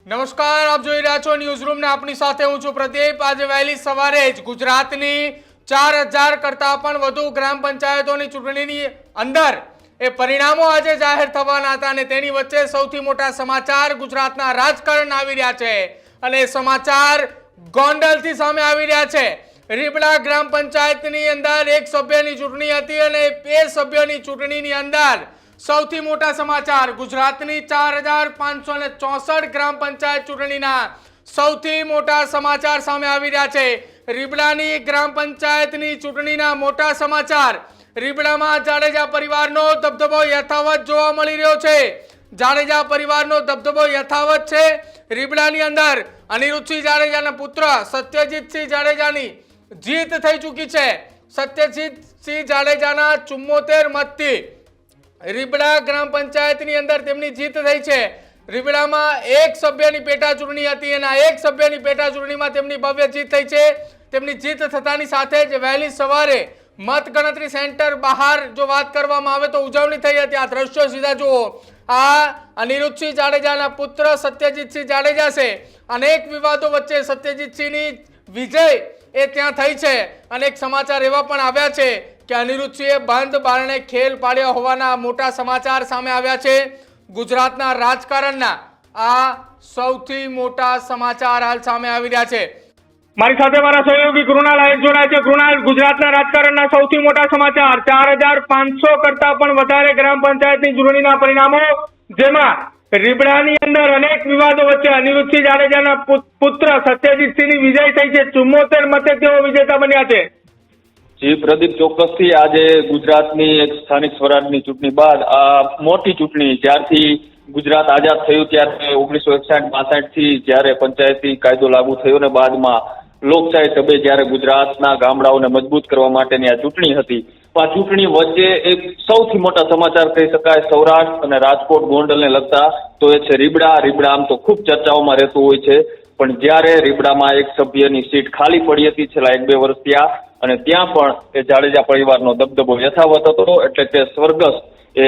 નમસ્કાર, આપ જોઈ રહ્યા છો ન્યૂઝ રૂમ ને આપની સાથે હું છું પ્રદીપ। આજે વહેલી સવારે જ ગુજરાતની 4000 કરતા પણ વધુ ગ્રામ પંચાયતોની ચૂંટણીની અંદર એ પરિણામો આજે જાહેર થવાના હતા અને તેની વચ્ચે સૌથી મોટા સમાચાર ગુજરાતના રાજકારણ આવી રહ્યા છે અને સમાચાર ગોંડલથી સામે આવી રહ્યા છે। રીબડા ગ્રામ પંચાયતની અંદર એક સભ્યની ચૂંટણી હતી અને એ સભ્યની ચૂંટણીની અંદર સૌથી મોટા સમાચાર ગુજરાતની 4564 ગ્રામ પંચાયત ચૂંટણીના સૌથી મોટા સમાચાર સામે આવી રહ્યા છે। રીબડાની ગ્રામ પંચાયતની ચૂંટણીના મોટા સમાચાર। રીબડામાં જાડેજા પરિવારનો દબદબો યથાવત જોવા મળી રહ્યો છે। જાડેજા પરિવારનો દબદબો યથાવત છે। રીબડાની અંદર અનિરુદ્ધસિંહ જાડેજાના પુત્ર સત્યજીતસિંહ જાડેજાની જીત થઈ ચૂકી છે। સત્યજીતસિંહ જાડેજાના 74 મતથી રીબડા ગ્રામ પંચાયતની અંદર તેમની જીત થઈ છે। રીબડામાં એક સભ્યની પેટા ચૂંટણી હતી અને એક સભ્યની પેટા ચૂંટણીમાં તેમની ભવ્ય જીત થઈ છે। તેમની જીત થતાની સાથે જ વહેલી સવારે મત ગણતરી સેન્ટર બહાર જો વાત કરવામાં આવે તો ઉજવણી થઈ હતી। આ દ્રશ્યો સીધા જુઓ। આ અનિરુદ્ધસિંહ જાડેજાના પુત્ર સત્યજીતસિંહ જાડેજા છે। અનેક વિવાદો વચ્ચે સત્યજીતસિંહની વિજય એ ત્યાં થઈ છે। અનેક સમાચાર એવા પણ આવ્યા છે કે અનિરુદ્ધસિંહે બંધ બારણે ખેલ પાડ્યા હોવાના મોટા સમાચાર સામે આવ્યા છે। ગુજરાતના રાજકારણના આ સૌથી મોટા સમાચાર હાલ સામે આવી રહ્યા છે। મારી સાથે મારા સહયોગી કૃણાલ આહિર જોડાય છે। કૃણાલ, ગુજરાતના રાજકારણના સૌથી મોટા સમાચાર 4500 કરતા પણ વધારે ગ્રામ પંચાયતની ચૂંટણીના પરિણામો, જેમાં રીબડાની અંદર અનેક વિવાદો વચ્ચે અનિરુદ્ધસિંહ જાડેજાના પુત્ર સત્યજીતસિંહની વિજય થઈ છે। 74 મતે તેઓ વિજેતા બન્યા છે। જી પ્રદીપ, ચોક્કસથી આજે ગુજરાતની એક સ્થાનિક સ્વરાજની ચૂંટણી બાદ આ મોટી ચૂંટણી જ્યારથી ગુજરાત આઝાદ થયું ત્યારે 1961-62 થી જ્યારે પંચાયતી કાયદો લાગુ થયો ને બાદમાં લોકશાહી ઢબે જ્યારે ગુજરાતના ગામડાઓને મજબૂત કરવા માટેની આ ચૂંટણી હતી, આ ચૂંટણી વચ્ચે એક સૌથી મોટા સમાચાર કહી શકાય સૌરાષ્ટ્ર અને રાજકોટ ગોંડલને લગતા તો એ છે રીબડા। રીબડા આમ તો ખૂબ ચર્ચાઓમાં રહેતું હોય છે, પણ જ્યારે રીબડામાં એક સભ્યની સીટ ખાલી પડી હતી છેલ્લા 1-2 વર્ષ ત્યાં, અને ત્યાં પણ એ જાડેજા પરિવારનો દબદબો યથાવત હતો। એટલે કે સ્વર્ગસ્થ એ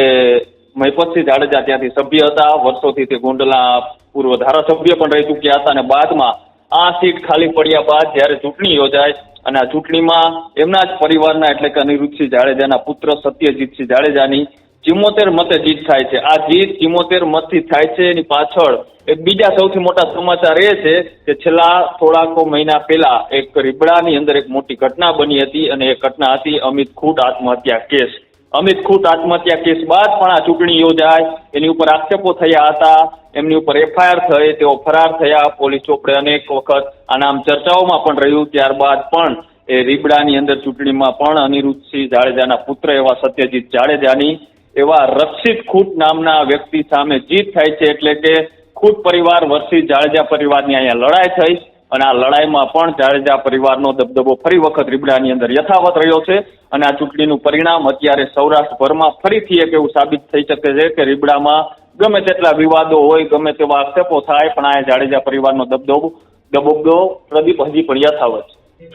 મહિપતસિંહ જાડેજા ત્યાંથી સભ્ય હતા। વર્ષોથી તે ગોંડલના પૂર્વ ધારાસભ્ય પણ રહી ચૂક્યા હતા અને બાદમાં આ સીટ ખાલી પડ્યા બાદ જ્યારે ચૂંટણી યોજાય અને આ ચૂંટણીમાં એમના જ પરિવારના એટલે કે અનિરુદ્ધસિંહ જાડેજાના પુત્ર સત્યજીતસિંહ જાડેજાની 74 મતે જીત થાય છે। આ જીત 74 મતથી થાય છે। એની પાછળ એક બીજા સૌથી મોટા સમાચાર એ છે કે છેલ્લા થોડાક મહિના પહેલા એક રીબડાની અંદર એક મોટી ઘટના બની હતી અને એ ઘટના હતી અમિત ખૂટ આત્મહત્યા કેસ। અમિત ખૂટ આત્મહત્યા કેસ બાદ પણ આ ચૂંટણી યોજાય, એની ઉપર આક્ષેપો થયા હતા, એમની ઉપર FIR થઈ, તેઓ ફરાર થયા, પોલીસ ચોપડે અનેક વખત આ નામ ચર્ચાઓમાં પણ રહ્યું। ત્યારબાદ પણ એ રીબડાની અંદર ચૂંટણીમાં પણ અનિરુદ્ધસિંહ જાડેજાના પુત્ર એવા સત્યજીત જાડેજાની એવા રક્ષિત ખૂટ નામના વ્યક્તિ સામે જીત થાય છે। એટલે કે ખૂટ પરિવાર વર્સિસ જાડેજા પરિવારની અહીંયા લડાઈ થઈ અને આ લડાઈમાં પણ જાડેજા પરિવારનો દબદબો ફરી વખત રીબડાની અંદર યથાવત રહ્યો છે અને આ ચૂંટણીનું પરિણામ અત્યારે સૌરાષ્ટ્રભરમાં ફરીથી એક એવું સાબિત થઈ શકે છે કે રીબડામાં ગમે તેટલા વિવાદો હોય, ગમે તેવા આક્ષેપો થાય, પણ આ જાડેજા પરિવારનો દબદબો પ્રદીપ હજી પણ યથાવત છે।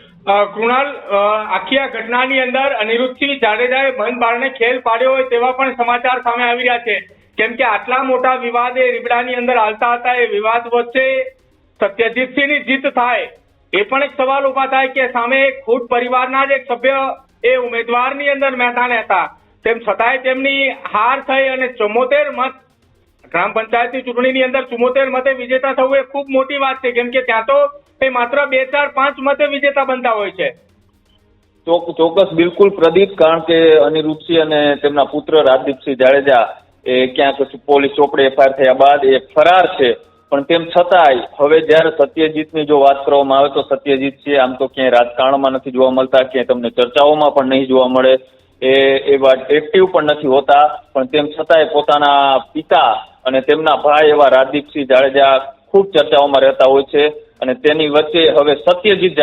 કૃણાલ, આખી આ ઘટનાની અંદર અનિરુદ્ધસિંહ જાડેજાએ બંધ બારણે ખેલ પાડ્યો હોય તેવા પણ સમાચાર સામે આવી રહ્યા છે, કેમ કે આટલા મોટા વિવાદ એ રીબડાની અંદર હાલતા હતા। એ વિવાદ વચ્ચે સત્યજીતસિંહની જીત થાય એ પણ એક સવાલ ઉભા થાય કે સામે ખૂટ પરિવારના જ એક સભ્ય એ ઉમેદવારની અંદર મેદાને હતા, તેમ છતાંય તેમની હાર થઈ અને 74 મત ગ્રામ પંચાયતની ચૂંટણીની અંદર 74 મતે વિજેતા થવું એ ખૂબ મોટી વાત છે, કેમ કે ત્યાં તો એ માત્ર 2, 4, 5 મતે વિજેતા બનતા હોય છે। ચોક્કસ, બિલકુલ પ્રદીપ, કારણ કે અનિરુદ્ધસિંહ અને તેમના પુત્ર રાજદીપસિંહ જાડેજા એ ક્યાંક પોલીસ ચોપડે FIR થયા બાદ એ ફરાર છે, પણ તેમ છતાંય હવે જ્યારે સત્યજીતની જો વાત કરવામાં આવે તો સત્યજીતસિંહ આમ તો ક્યાંય રાજકારણમાં નથી જોવા મળતા, ક્યાંય તમને ચર્ચાઓમાં પણ નહીં જોવા મળે, એવા એક્ટિવ પણ નથી હોતા, પણ તેમ છતાંય પોતાના પિતા અને તેમના ભાઈ એવા રાજદીપસિંહ જાડેજા ખૂબ ચર્ચાઓમાં રહેતા હોય છે અને તેની વચ્ચે હવે સત્યજીત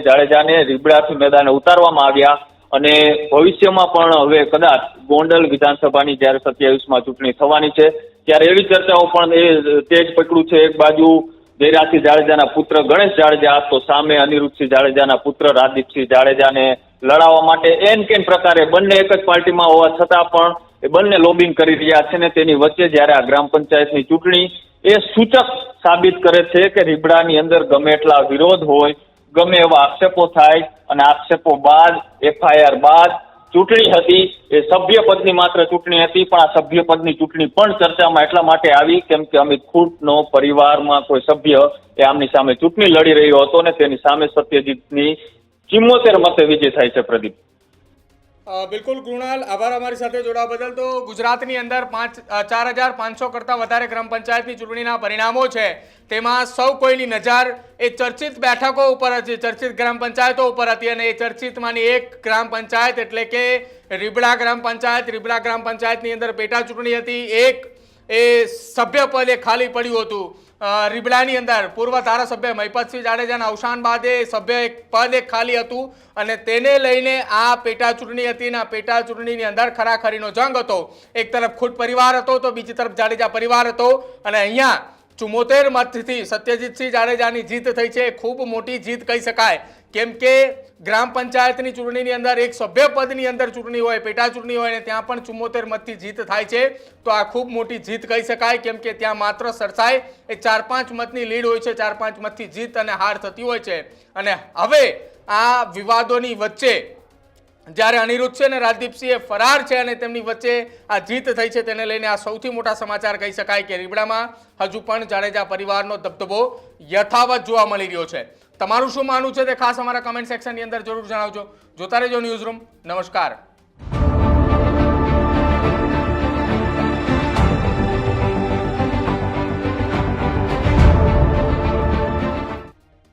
જાડેજાને રીબડાથી મેદાને ઉતારવામાં આવ્યા અને ભવિષ્યમાં પણ હવે કદાચ ગોંડલ વિધાનસભાની જ્યારે 27માં ચૂંટણી થવાની છે ત્યારે એવી ચર્ચાઓ પણ એ તેજ પકડ્યું છે। એક બાજુ જયરાજસિંહ જાડેજાના પુત્ર ગણેશ જાડેજા તો સામે અનિરુદ્ધસિંહ જાડેજાના પુત્ર રાજદીપસિંહ જાડેજાને લડાવવા માટે એન કેન પ્રકારે બંને એક જ પાર્ટીમાં હોવા છતાં પણ એ બંને લોબિંગ કરી રહ્યા છે ને તેની વચ્ચે જ્યારે આ ગ્રામ પંચાયતની ચૂંટણી એ સૂચક સાબિત કરે છે કે રીબડાની અંદર ગમે એટલા વિરોધ હોય, ગમે એવા આક્ષેપો થાય, અને આક્ષેપો બાદ FIR બાદ ચૂંટણી હતી એ સભ્ય પદની માત્ર ચૂંટણી હતી, પણ આ સભ્ય પદની ચૂંટણી પણ ચર્ચામાં એટલા માટે આવી કેમ કે અમિત ખૂંટનો પરિવારમાં કોઈ સભ્ય એ આમની સામે ચૂંટણી લડી રહ્યો હતો અને તેની સામે સત્યજીતની 74 મતે વિજય થાય છે. પ્રદીપ, બિલકુલ કૃણાલ, આભાર અમારી સાથે જોડાવા બદલ. તો ગુજરાતની અંદર 4,500 કરતાં વધારે ગ્રામ પંચાયતની ચૂંટણીના પરિણામો છે, તેમાં સૌ કોઈની નજર એ ચર્ચિત બેઠકો ઉપર હતી, ચર્ચિત ગ્રામ પંચાયતો ઉપર હતી, અને એ ચર્ચિતમાંની એક ગ્રામ પંચાયત એટલે કે રીબડા ગ્રામ પંચાયત. રીબડા ગ્રામ પંચાયતની અંદર પેટા ચૂંટણી હતી, એક એ સભ્ય પદ એ ખાલી પડ્યું હતું. રીબડાની અંદર પૂર્વ ધારાસભ્ય મહિપતસિંહ જાડેજાના અવસાન બાદ એ સભ્ય પદ એક ખાલી હતું, અને તેને લઈને આ પેટા ચૂંટણી હતી. અને આ પેટા ચૂંટણીની અંદર ખરાખરીનો જંગ હતો. એક તરફ ખૂંટ પરિવાર હતો તો બીજી તરફ જાડેજા પરિવાર હતો, અને અહીંયા 74 મતથી સત્યજીતસિંહ જાડેજાની જીત થઈ છે. ખૂબ મોટી જીત કહી શકાય, કેમ કે ગ્રામ પંચાયતની ચૂંટણીની અંદર એક સભ્ય પદની અંદર ચૂંટણી હોય, પેટા ચૂંટણી હોય, અને ત્યાં પણ 74 મતથી જીત થાય છે. તો આ ખૂબ મોટી જીત કહી શકાય, કેમ કે ત્યાં માત્ર સરસાઈ એ 4-5 મતની લીડ હોય છે, 4-5 મતથી જીત અને હાર થતી હોય છે. અને હવે આ વિવાદોની વચ્ચે જ્યારે અનિરુદ્ધ છે અને રાજદીપસિંહ ફરાર છે અને તેમની વચ્ચે આ જીત થઈ છે, તેને લઈને આ સૌથી મોટા સમાચાર કહી શકાય કે રીબડામાં હજુ પણ જાડેજા પરિવારનો દબદબો યથાવત જોવા મળી રહ્યો છે. તમારું શું માનવું છે તે ખાસ અમારા કમેન્ટ સેક્શનની અંદર જરૂર જણાવજો. જોતા રહેજો ન્યૂઝરૂમ. નમસ્કાર.